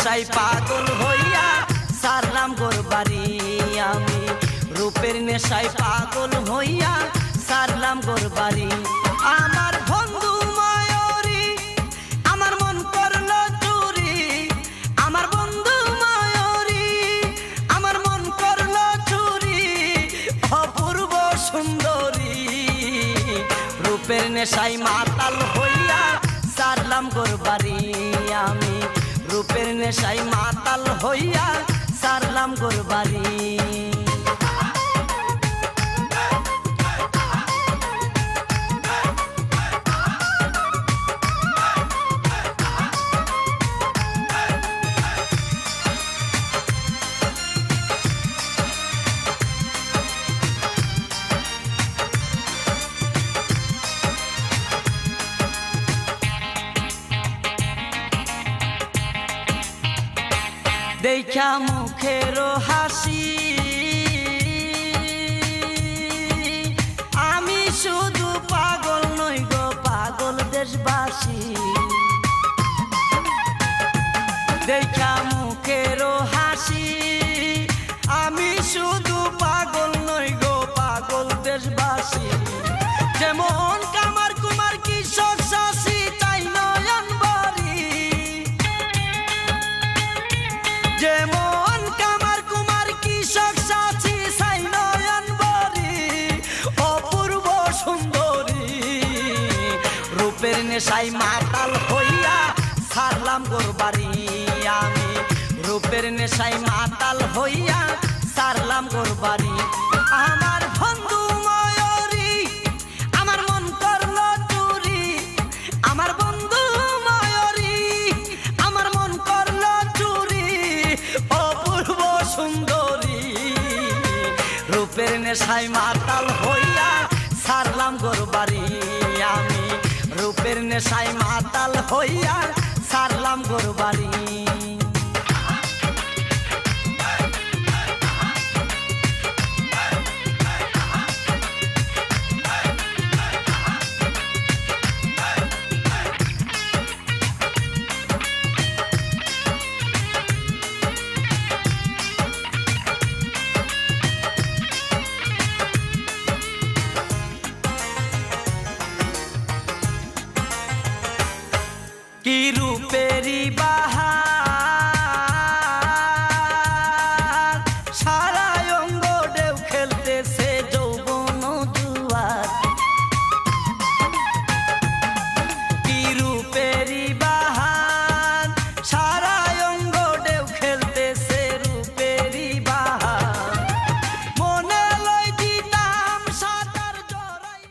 নেশায় পাগল হইয়া সারলাম গোর বাড়ি আমি, রূপের নেশায় পাগল হইয়া সারলাম গোর বাড়ি। আমার বন্ধু মায়রি আমার মন করলো চুরি, আমার বন্ধু মায়রি আমার মন করলো চুরি, অপূর্ব সুন্দরী রূপের নেশায় মাতাল হইয়া সারলাম গোর বাড়ি আমি, রূপের নেশায় মাতাল হইয়া সারলাম গোর বাড়ি। দেখা মুখের হাসি আমি শুধু পাগল নই গো পাগল দেশবাসী, দেখা মুখের হাসি আমি শুধু পাগল নই গো পাগল দেশবাসী। যেমন কামার কুমার কৃষক চাষি তাই নয়ন বাড়ি, যেমন কামার কুমার কৃষক চাচি সাই নয়ন বাড়ি, অপূর্ব সুন্দরী রূপের নেশায় মাতাল হইয়া সারলাম গোর বাড়ি আমি, রূপের নেশায় মাতাল হইয়া সারলাম গোর বাড়ি। আমার বন্ধু মায়রি আমার মন করলো চুরি, আমার বন্ধু মায়রি আমার মন করলো চুরি, অপূর্ব সুন্দরী রূপের নেশায় মাতাল হইয়া সারলাম গোর বাড়ি আমি, রূপের নেশায় মাতাল হইয়া সারলাম গোর বাড়ি। কি রূপেরি